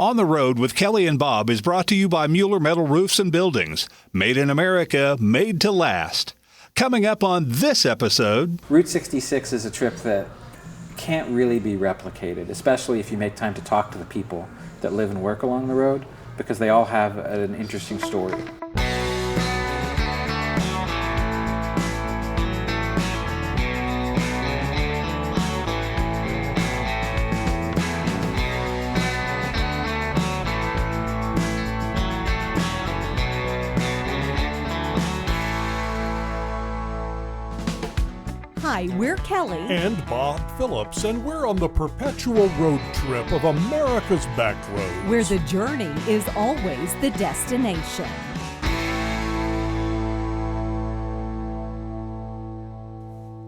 On the Road with Kelly and Bob is brought to you by Mueller Metal Roofs and Buildings. Made in America, made to last. Coming up on this episode... Route 66 is a trip that can't really be replicated, especially if you make time to talk to the people that live and work along the road, because they all have an interesting story. Hi, we're Kelly and Bob Phillips, and we're on the perpetual road trip of America's back roads, where the journey is always the destination.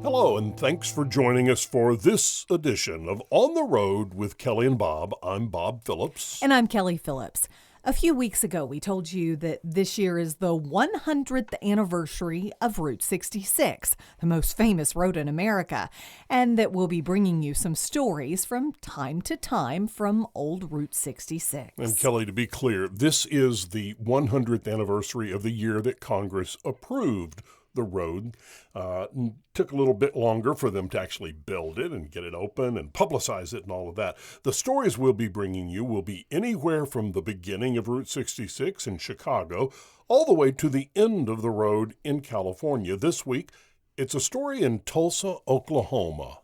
Hello, and thanks for joining us for this edition of On the Road with Kelly and Bob. I'm Bob Phillips. And I'm Kelly Phillips. A few weeks ago, we told you that this year is the 100th anniversary of Route 66, the most famous road in America, and that we'll be bringing you some stories from time to time from old Route 66. And Kelly, to be clear, this is the 100th anniversary of the year that Congress approved the road. Took a little bit longer for them to actually build it and get it open and publicize it and all of that. The stories we'll be bringing you will be anywhere from the beginning of Route 66 in Chicago all the way to the end of the road in California. This week, it's a story in Tulsa, Oklahoma.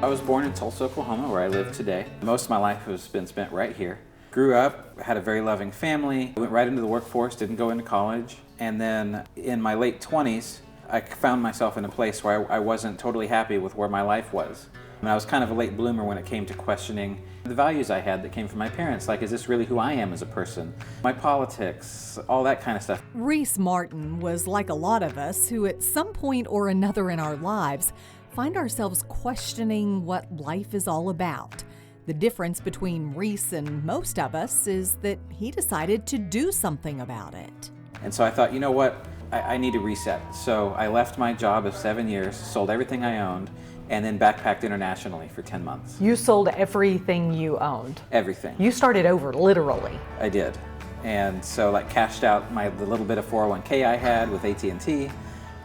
I was born in Tulsa, Oklahoma, where I live today. Most of my life has been spent right here. Grew up, had a very loving family, went right into the workforce, didn't go into college. And then in my late 20s, I found myself in a place where I wasn't totally happy with where my life was. And I was kind of a late bloomer when it came to questioning the values I had that came from my parents. Like, is this really who I am as a person? My politics, all that kind of stuff. Reese Martin was like a lot of us who at some point or another in our lives find ourselves questioning what life is all about. The difference between Reese and most of us is that he decided to do something about it. And so I thought, you know what, I need to reset. So I left my job of 7 years, sold everything I owned, and then backpacked internationally for 10 months. You sold everything you owned? Everything. You started over, literally. I did. And so cashed out the little bit of 401k I had with AT&T,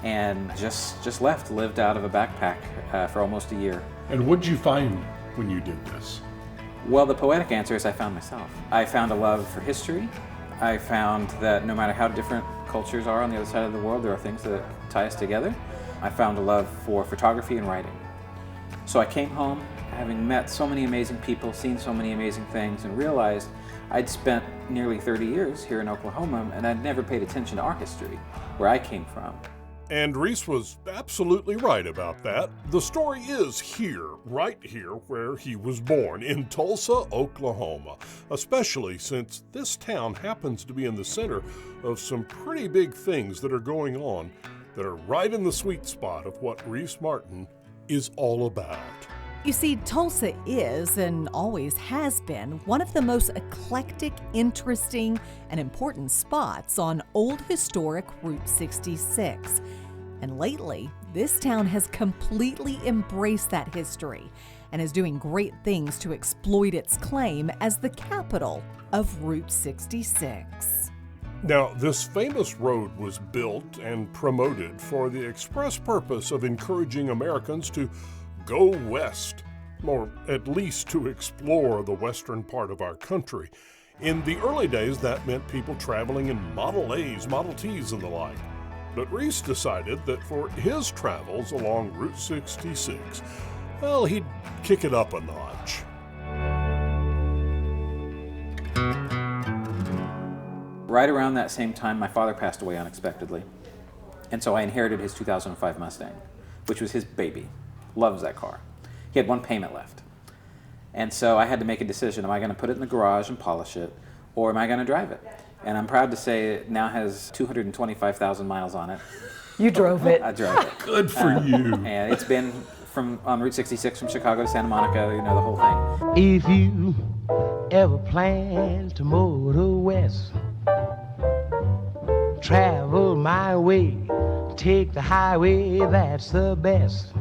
and just left, lived out of a backpack for almost a year. And what did you find when you did this? Well, the poetic answer is I found myself. I found a love for history. I found that no matter how different cultures are on the other side of the world, there are things that tie us together. I found a love for photography and writing. So I came home, having met so many amazing people, seen so many amazing things, and realized I'd spent nearly 30 years here in Oklahoma, and I'd never paid attention to our history, where I came from. And Reese was absolutely right about that. The story is here, right here where he was born, in Tulsa, Oklahoma, especially since this town happens to be in the center of some pretty big things that are going on that are right in the sweet spot of what Reese Martin is all about. You see, Tulsa is, and always has been, one of the most eclectic, interesting, and important spots on old historic Route 66. And lately, this town has completely embraced that history and is doing great things to exploit its claim as the capital of Route 66. Now, this famous road was built and promoted for the express purpose of encouraging Americans to go west, or at least to explore the western part of our country. In the early days, that meant people traveling in Model A's, Model T's, and the like. But Reese decided that for his travels along Route 66, well, he'd kick it up a notch. Right around that same time, my father passed away unexpectedly. And so I inherited his 2005 Mustang, which was his baby. Loves that car. He had one payment left. And so I had to make a decision. Am I going to put it in the garage and polish it, or am I going to drive it? And I'm proud to say it now has 225,000 miles on it. You drove it. I drove it. Good for you. And it's been on Route 66 from Chicago to Santa Monica, the whole thing. If you ever plan to motor west, travel my way, take the highway, that's the best.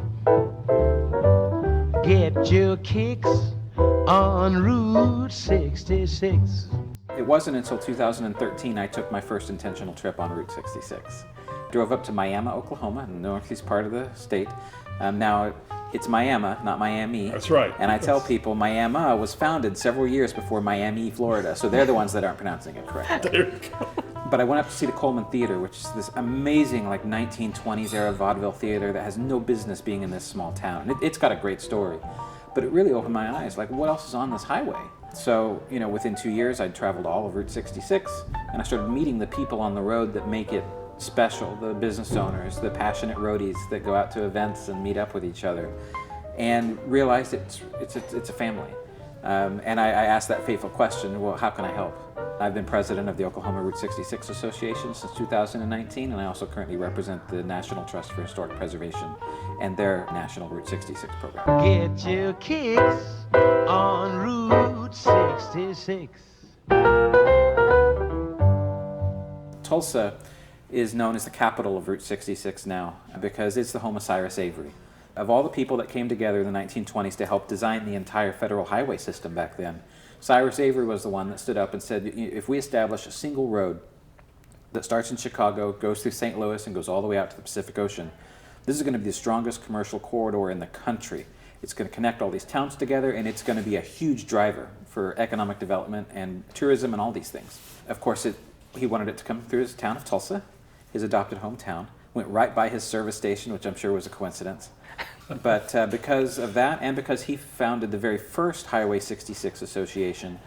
Get your kicks on Route 66. It wasn't until 2013 I took my first intentional trip on Route 66. Drove up to Miami, Oklahoma, in the northeast part of the state. Now, it's Miami, not Miami. That's right. And I tell people Miami was founded several years before Miami, Florida, so they're the ones that aren't pronouncing it correctly. There you go. But I went up to see the Coleman Theater, which is this amazing, like 1920s era vaudeville theater that has no business being in this small town. And it's got a great story, but it really opened my eyes. Like, what else is on this highway? So, within 2 years, I'd traveled all of Route 66, and I started meeting the people on the road that make it special, the business owners, the passionate roadies that go out to events and meet up with each other, and realized it's a family. And I asked that fateful question, well, how can I help? I've been president of the Oklahoma Route 66 Association since 2019, and I also currently represent the National Trust for Historic Preservation and their National Route 66 program. Get your kicks on Route 66. Tulsa is known as the capital of Route 66 now because it's the home of Cyrus Avery. Of all the people that came together in the 1920s to help design the entire federal highway system back then, Cyrus Avery was the one that stood up and said, if we establish a single road that starts in Chicago, goes through St. Louis, and goes all the way out to the Pacific Ocean, this is going to be the strongest commercial corridor in the country. It's going to connect all these towns together, and it's going to be a huge driver for economic development and tourism and all these things. Of course, he wanted it to come through his town of Tulsa, his adopted hometown, went right by his service station, which I'm sure was a coincidence. But because of that, and because he founded the very first Highway 66 Association,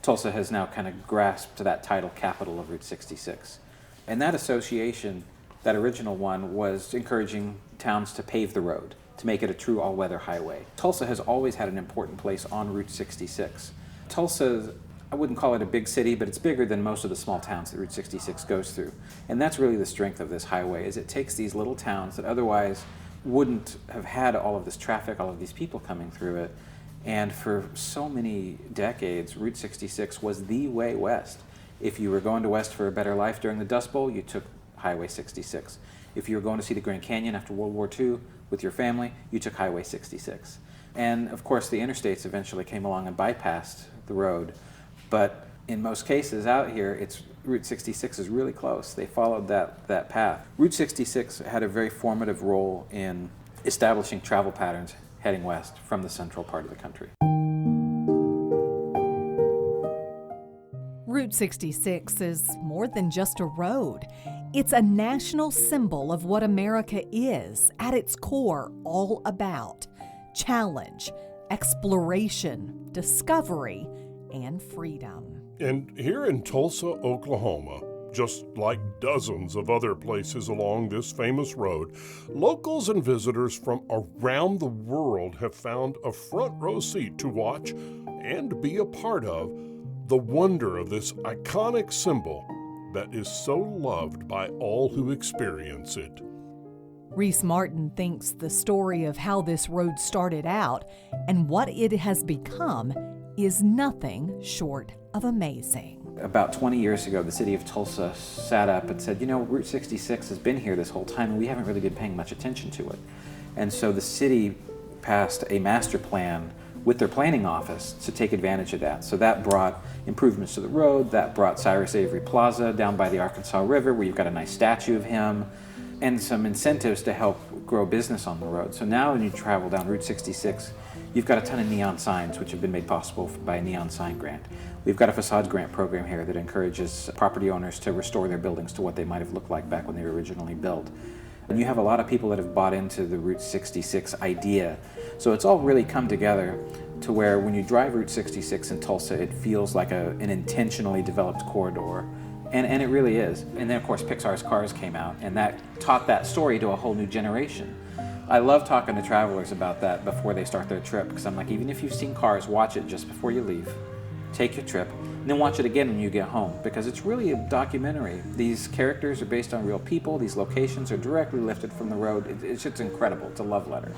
Tulsa has now kind of grasped to that title, capital of Route 66. And that association, that original one, was encouraging towns to pave the road, to make it a true all-weather highway. Tulsa has always had an important place on Route 66. Tulsa, I wouldn't call it a big city, but it's bigger than most of the small towns that Route 66 goes through. And that's really the strength of this highway, is it takes these little towns that otherwise wouldn't have had all of this traffic, all of these people coming through it. And for so many decades, Route 66 was the way west. If you were going to west for a better life during the Dust Bowl, you took Highway 66. If you were going to see the Grand Canyon after World War II with your family, you took Highway 66. And of course, the interstates eventually came along and bypassed the road. But in most cases out here, Route 66 is really close. They followed that path. Route 66 had a very formative role in establishing travel patterns heading west from the central part of the country. Route 66 is more than just a road. It's a national symbol of what America is, at its core, all about challenge, exploration, discovery, and freedom. And here in Tulsa, Oklahoma, just like dozens of other places along this famous road, locals and visitors from around the world have found a front row seat to watch and be a part of the wonder of this iconic symbol that is so loved by all who experience it. Reese Martin thinks the story of how this road started out and what it has become is nothing short of amazing. About 20 years ago, the city of Tulsa sat up and said, Route 66 has been here this whole time and we haven't really been paying much attention to it. And so the city passed a master plan with their planning office to take advantage of that. So that brought improvements to the road, that brought Cyrus Avery Plaza down by the Arkansas River, where you've got a nice statue of him, and some incentives to help grow business on the road. So now when you travel down Route 66, you've got a ton of neon signs, which have been made possible by a neon sign grant. We've got a facade grant program here that encourages property owners to restore their buildings to what they might have looked like back when they were originally built. And you have a lot of people that have bought into the Route 66 idea. So it's all really come together to where when you drive Route 66 in Tulsa, it feels like an intentionally developed corridor. And it really is. And then, of course, Pixar's Cars came out, and that taught that story to a whole new generation. I love talking to travelers about that before they start their trip, because I'm like, even if you've seen Cars, watch it just before you leave. Take your trip, and then watch it again when you get home, because it's really a documentary. These characters are based on real people. These locations are directly lifted from the road. It's just incredible. It's a love letter.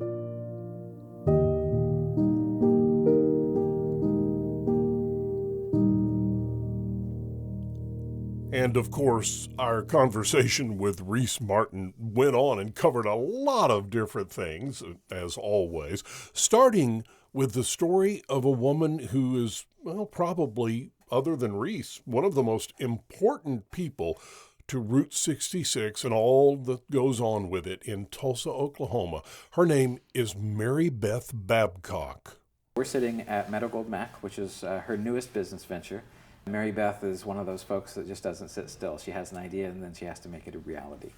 And of course, our conversation with Reese Martin went on and covered a lot of different things, as always, starting with the story of a woman who is, well, probably, other than Reese, one of the most important people to Route 66 and all that goes on with it in Tulsa, Oklahoma. Her name is Mary Beth Babcock. We're sitting at Meadow Gold Mac, which is her newest business venture. Mary Beth is one of those folks that just doesn't sit still. She has an idea and then she has to make it a reality.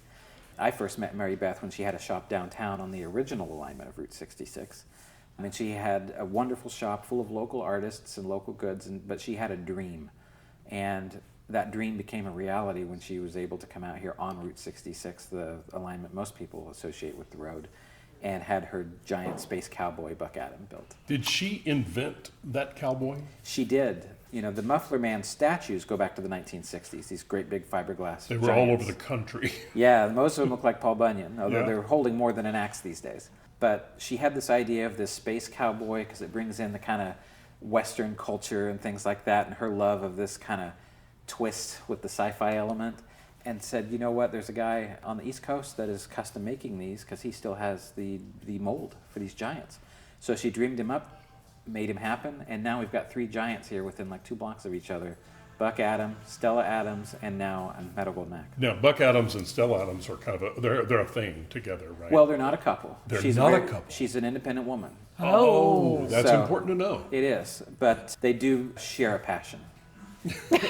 I first met Mary Beth when she had a shop downtown on the original alignment of Route 66. I mean, she had a wonderful shop full of local artists and local goods, but she had a dream. And that dream became a reality when she was able to come out here on Route 66, the alignment most people associate with the road, and had her giant space cowboy Buck Adam built. Did she invent that cowboy? She did. You know, the Muffler Man statues go back to the 1960s, these great big fiberglass They were giants. all over the country. Yeah, most of them look like Paul Bunyan, although Yeah. they're holding more than an axe these days. But she had this idea of this space cowboy because it brings in the kind of Western culture and things like that, and her love of this kind of twist with the sci-fi element, and said, you know what, there's a guy on the East Coast that is custom making these because he still has the mold for these giants. So she dreamed him up, made him happen, and now we've got 3 giants here within like 2 blocks of each other. Buck Adams, Stella Adams, and now Meadow Gold Mac. Now, Buck Adams and Stella Adams are kind of they're a thing together, right? Well, they're not a couple. They're She's not a couple. She's an independent woman. Oh, that's So- important to know. It is, but they do share a passion.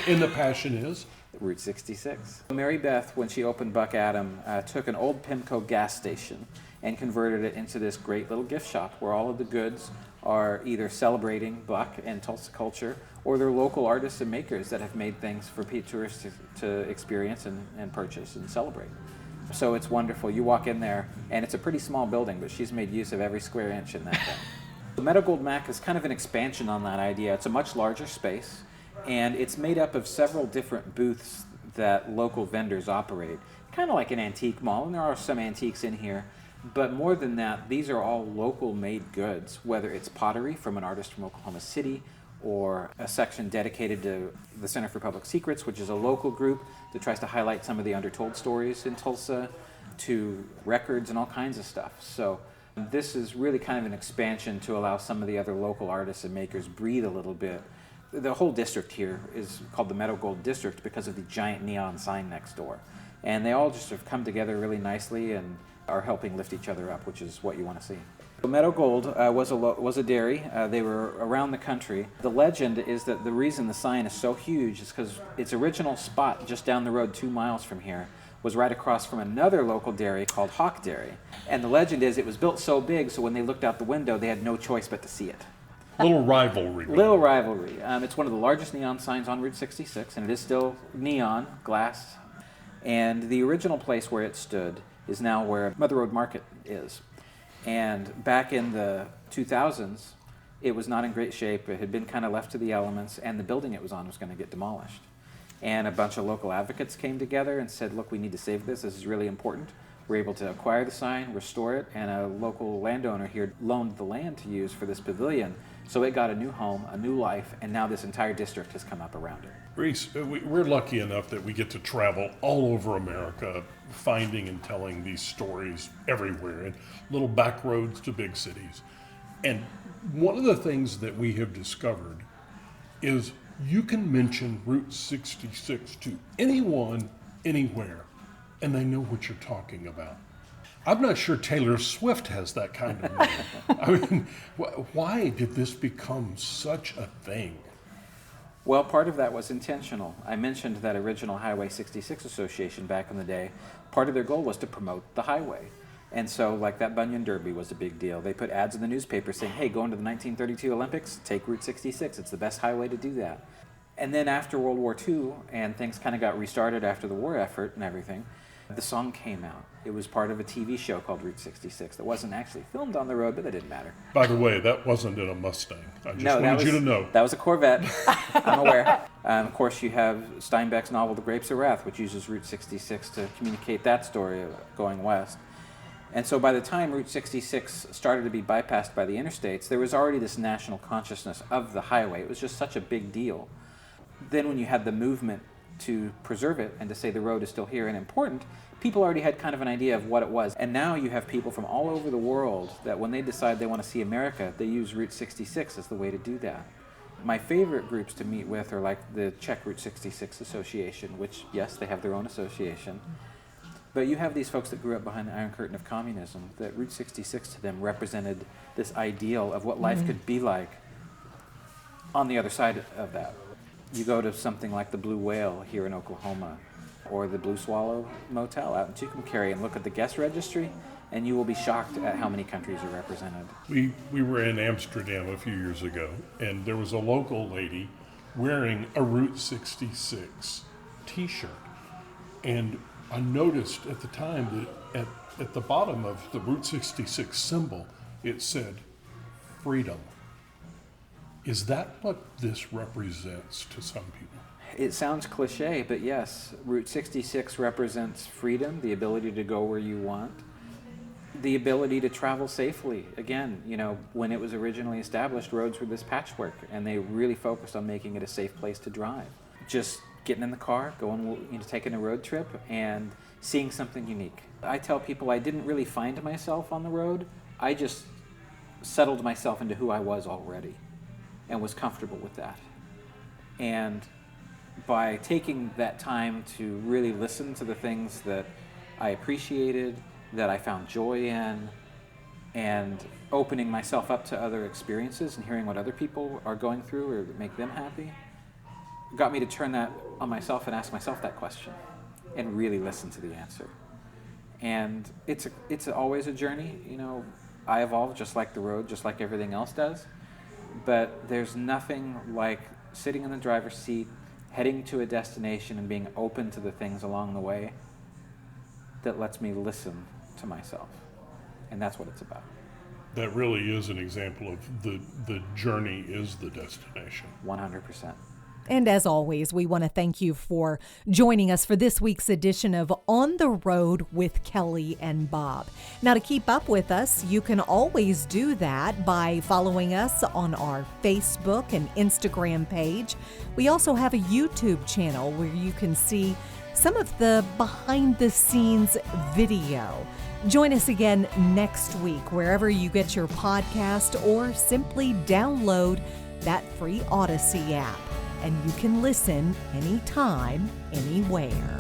And the passion is? Route 66. Mary Beth, when she opened Buck Adam, took an old Pimco gas station and converted it into this great little gift shop where all of the goods are either celebrating Buck and Tulsa culture, or they're local artists and makers that have made things for tourists to experience and purchase and celebrate. So it's wonderful. You walk in there, and it's a pretty small building, but she's made use of every square inch in that thing. The Meadow Gold Mac is kind of an expansion on that idea. It's a much larger space, and it's made up of several different booths that local vendors operate, kind of like an antique mall, and there are some antiques in here. But more than that, these are all local made goods, whether it's pottery from an artist from Oklahoma City, or a section dedicated to the Center for Public Secrets, which is a local group that tries to highlight some of the undertold stories in Tulsa, to records and all kinds of stuff. So this is really kind of an expansion to allow some of the other local artists and makers breathe a little bit. The whole district here is called the Meadow Gold District because of the giant neon sign next door. And they all just have come together really nicely and are helping lift each other up, which is what you want to see. Meadow Gold was a dairy. They were around the country. The legend is that the reason the sign is so huge is because its original spot just down the road 2 miles from here was right across from another local dairy called Hawk Dairy. And the legend is it was built so big so when they looked out the window they had no choice but to see it. Little rivalry. Little rivalry. It's one of the largest neon signs on Route 66, and it is still neon, glass. And the original place where it stood is now where Mother Road Market is. And back in the 2000s, it was not in great shape. It had been kind of left to the elements, and the building it was on was going to get demolished. And a bunch of local advocates came together and said, look, we need to save this. This is really important. We're able to acquire the sign, restore it, and a local landowner here loaned the land to use for this pavilion. So it got a new home, a new life, and now this entire district has come up around it. Reese, we're lucky enough that we get to travel all over America, finding and telling these stories everywhere, and little back roads to big cities. And one of the things that we have discovered is you can mention Route 66 to anyone, anywhere, and they know what you're talking about. I'm not sure Taylor Swift has that kind of name. I mean, why did this become such a thing? Well, part of that was intentional. I mentioned that original Highway 66 Association back in the day. Part of their goal was to promote the highway. And so, like that Bunyan Derby was a big deal. They put ads in the newspaper saying, hey, going to the 1932 Olympics, take Route 66. It's the best highway to do that. And then after World War II, and things kind of got restarted after the war effort and everything, the song came out. It was part of a TV show called Route 66 that wasn't actually filmed on the road, but that didn't matter. By the way, that wasn't in a Mustang. I just No, wanted you to know. That was a Corvette. I'm aware. Of course, you have Steinbeck's novel The Grapes of Wrath, which uses Route 66 to communicate that story of going west. And so by the time Route 66 started to be bypassed by the interstates, there was already this national consciousness of the highway. It was just such a big deal. Then when you had the movement to preserve it and to say the road is still here and important, people already had kind of an idea of what it was. And now you have people from all over the world that when they decide they want to see America, they use Route 66 as the way to do that. My favorite groups to meet with are like the Czech Route 66 Association, which, yes, they have their own association. But you have these folks that grew up behind the Iron Curtain of communism, that Route 66 to them represented this ideal of what life could be like on the other side of that. You go to something like the Blue Whale here in Oklahoma, or the Blue Swallow Motel out in Tucumcari, and look at the guest registry, and you will be shocked at how many countries are represented. We were in Amsterdam a few years ago, and there was a local lady wearing a Route 66 t-shirt. And I noticed at the time that at the bottom of the Route 66 symbol, it said freedom. Is that what this represents to some people? It sounds cliche, but yes, Route 66 represents freedom, the ability to go where you want, the ability to travel safely. Again, you know, when it was originally established, roads were this patchwork, and they really focused on making it a safe place to drive. Just getting in the car, going, you know, taking a road trip, and seeing something unique. I tell people I didn't really find myself on the road. I just settled myself into who I was already and was comfortable with that. And by taking that time to really listen to the things that I appreciated, that I found joy in, and opening myself up to other experiences and hearing what other people are going through or that make them happy, got me to turn that on myself and ask myself that question and really listen to the answer. And it's always a journey. You know, I evolve just like the road, just like everything else does. But there's nothing like sitting in the driver's seat, heading to a destination and being open to the things along the way that lets me listen to myself. And that's what it's about. That really is an example of the journey is the destination. 100%. And as always, we want to thank you for joining us for this week's edition of On the Road with Kelly and Bob. Now, to keep up with us, you can always do that by following us on our Facebook and Instagram page. We also have a YouTube channel where you can see some of the behind-the-scenes video. Join us again next week, wherever you get your podcast, or simply download that free Odyssey app. And you can listen anytime, anywhere.